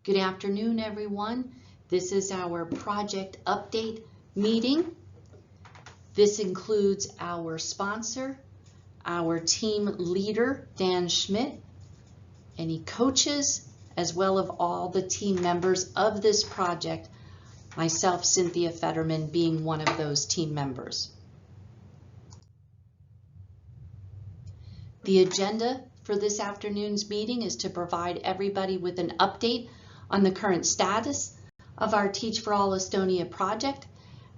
Good afternoon, everyone. This is our project update meeting. This includes our sponsor, our team leader, Dan Schmid, any coaches, as well as all the team members of this project, myself, Cynthia Fetterman, being one of those team members. The agenda for this afternoon's meeting is to provide everybody with an update on the current status of our Teach for All Estonia project,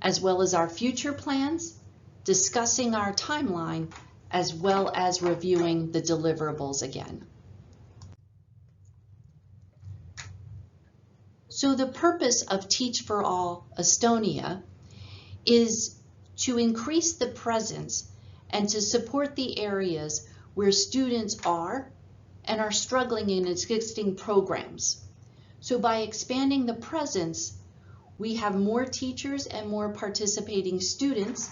as well as our future plans, discussing our timeline, as well as reviewing the deliverables again. So the purpose of Teach for All Estonia is to increase the presence and to support the areas where students are and are struggling in existing programs. So by expanding the presence, we have more teachers and more participating students.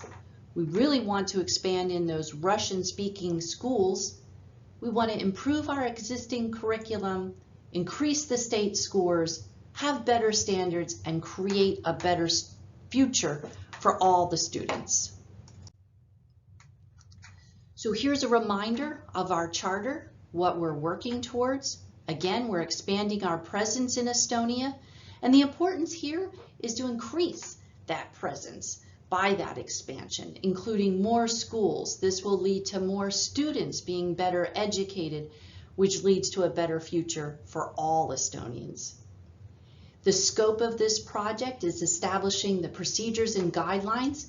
We really want to expand in those Russian-speaking schools. We want to improve our existing curriculum, increase the state scores, have better standards, and create a better future for all the students. So here's a reminder of our charter, what we're working towards. Again, we're expanding our presence in Estonia, and the importance here is to increase that presence by that expansion, including more schools. This will lead to more students being better educated, which leads to a better future for all Estonians. The scope of this project is establishing the procedures and guidelines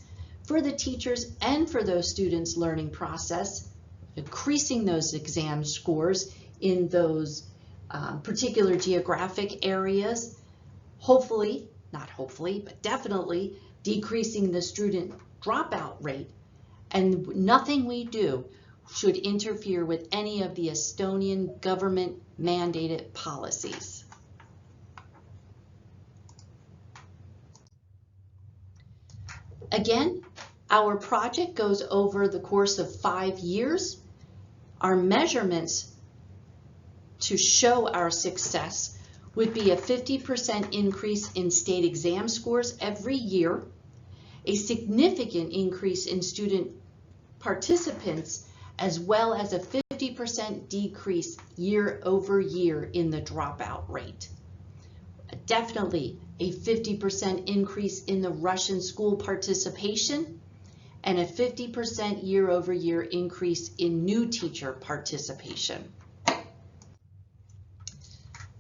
for the teachers and for those students' learning process, increasing those exam scores in those particular geographic areas, hopefully, not hopefully, but definitely decreasing the student dropout rate, and nothing we do should interfere with any of the Estonian government mandated policies. Again, our project goes over the course of 5 years. Our measurements to show our success would be a 50% increase in state exam scores every year, a significant increase in student participants, as well as a 50% decrease year over year in the dropout rate. Definitely a 50% increase in the Russian school participation, and a 50% year over year increase in new teacher participation.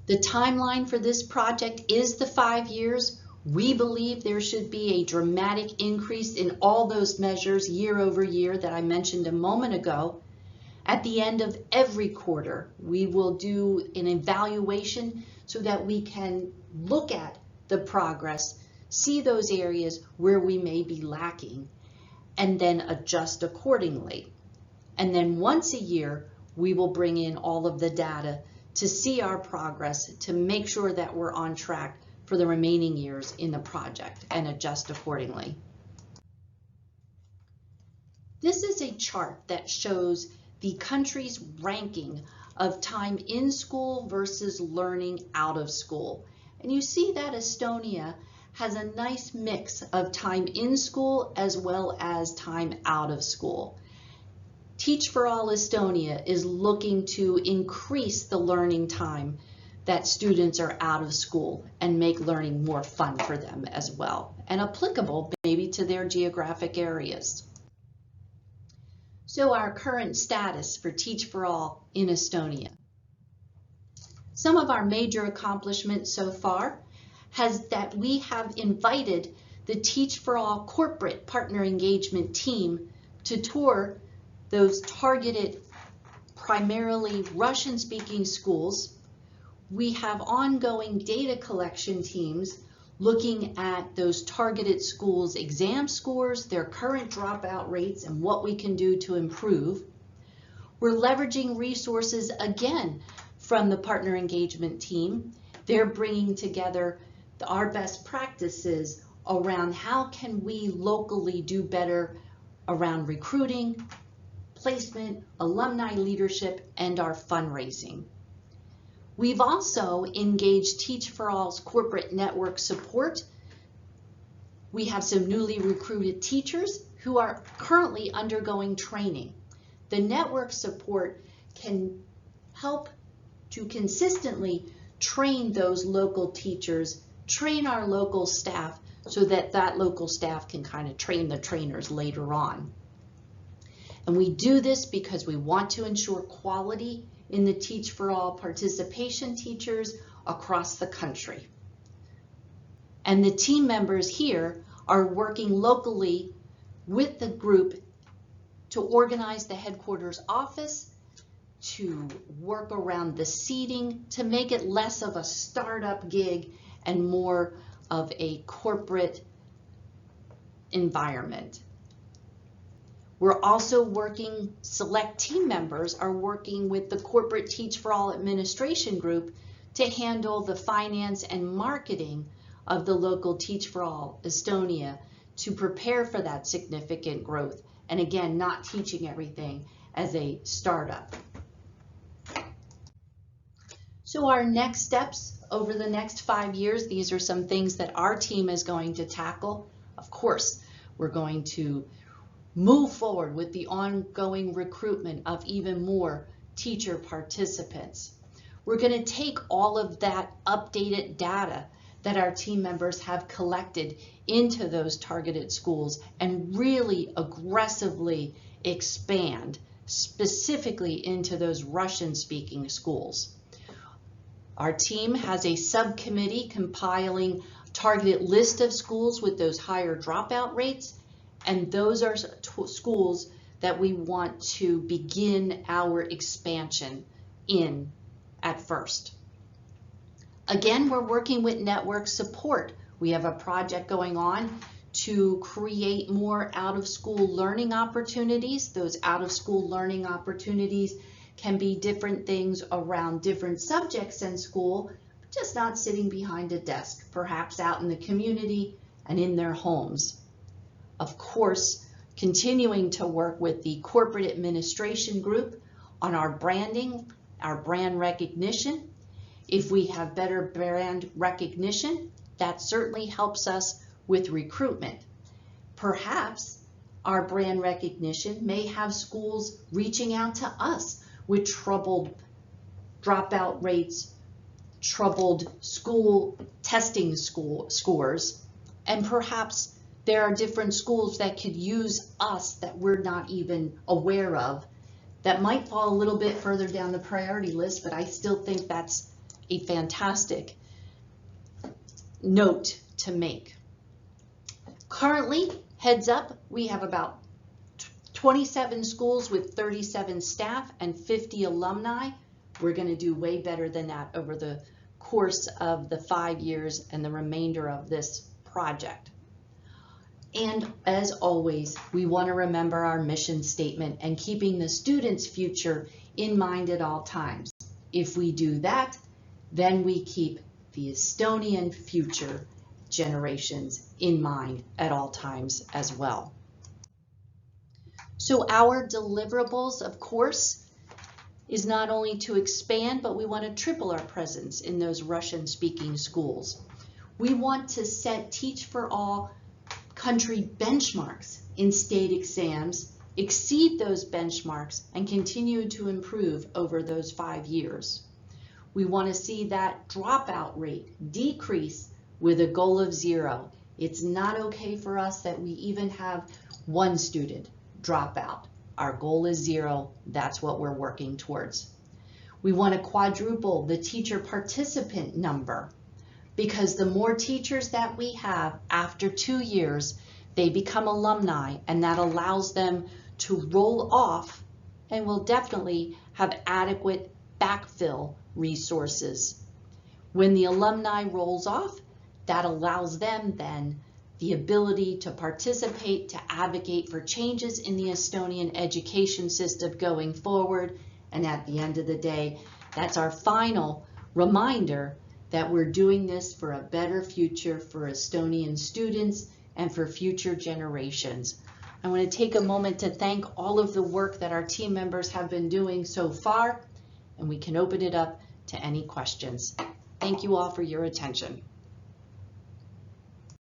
The timeline for this project is the 5 years. We believe there should be a dramatic increase in all those measures year over year that I mentioned a moment ago. At the end of every quarter, we will do an evaluation so that we can look at the progress, see those areas where we may be lacking, and then adjust accordingly. And then once a year, we will bring in all of the data to see our progress, to make sure that we're on track for the remaining years in the project and adjust accordingly. This is a chart that shows the country's ranking of time in school versus learning out of school. And you see that Estonia has a nice mix of time in school as well as time out of school. Teach for All Estonia is looking to increase the learning time that students are out of school and make learning more fun for them as well, and applicable maybe to their geographic areas. So our current status for Teach for All in Estonia. Some of our major accomplishments so far has that we have invited the Teach for All corporate partner engagement team to tour those targeted primarily Russian-speaking schools. We have ongoing data collection teams looking at those targeted schools' exam scores, their current dropout rates, and what we can do to improve. We're leveraging resources again from the partner engagement team. They're bringing together our best practices around how can we locally do better around recruiting, placement, alumni leadership, and our fundraising. We've also engaged Teach for All's corporate network support. We have some newly recruited teachers who are currently undergoing training. The network support can help to consistently train those local teachers, train our local staff, so that that local staff can kind of train the trainers later on. And we do this because we want to ensure quality in the Teach for All participation teachers across the country. And the team members here are working locally with the group to organize the headquarters office, to work around the seating, to make it less of a startup gig and more of a corporate environment. We're also working, select team members are working with the corporate Teach for All administration group to handle the finance and marketing of the local Teach for All Estonia to prepare for that significant growth. And again, not teaching everything as a startup. So our next steps over the next 5 years, these are some things that our team is going to tackle. Of course, we're going to move forward with the ongoing recruitment of even more teacher participants. We're going to take all of that updated data that our team members have collected into those targeted schools and really aggressively expand specifically into those Russian-speaking schools. Our team has a subcommittee compiling a targeted list of schools with those higher dropout rates, and those are schools that we want to begin our expansion in at first. Again, we're working with network support. We have a project going on to create more out-of-school learning opportunities. Those out-of-school learning opportunities can be different things around different subjects in school, just not sitting behind a desk, perhaps out in the community and in their homes. Of course, continuing to work with the corporate administration group on our branding, our brand recognition. If we have better brand recognition, that certainly helps us with recruitment. Perhaps our brand recognition may have schools reaching out to us with troubled dropout rates, troubled school testing scores, and perhaps there are different schools that could use us that we're not even aware of that might fall a little bit further down the priority list, but I still think that's a fantastic note to make. Currently, heads up, we have about 27 schools with 37 staff and 50 alumni. We're going to do way better than that over the course of the 5 years and the remainder of this project. And as always, we want to remember our mission statement and keeping the student's future in mind at all times. If we do that, then we keep the Estonian future generations in mind at all times as well. So our deliverables, of course, is not only to expand, but we want to triple our presence in those Russian-speaking schools. We want to set Teach for All country benchmarks in state exams, exceed those benchmarks, and continue to improve over those 5 years. We want to see that dropout rate decrease with a goal of 0. It's not okay for us that we even have 1 student drop out. Our goal is 0. That's what we're working towards. We want to quadruple the teacher participant number, because the more teachers that we have after 2 years, they become alumni, and that allows them to roll off and will definitely have adequate backfill resources. When the alumni rolls off, that allows them then the ability to participate, to advocate for changes in the Estonian education system going forward. And at the end of the day, that's our final reminder that we're doing this for a better future for Estonian students and for future generations. I want to take a moment to thank all of the work that our team members have been doing so far, and we can open it up to any questions. Thank you all for your attention.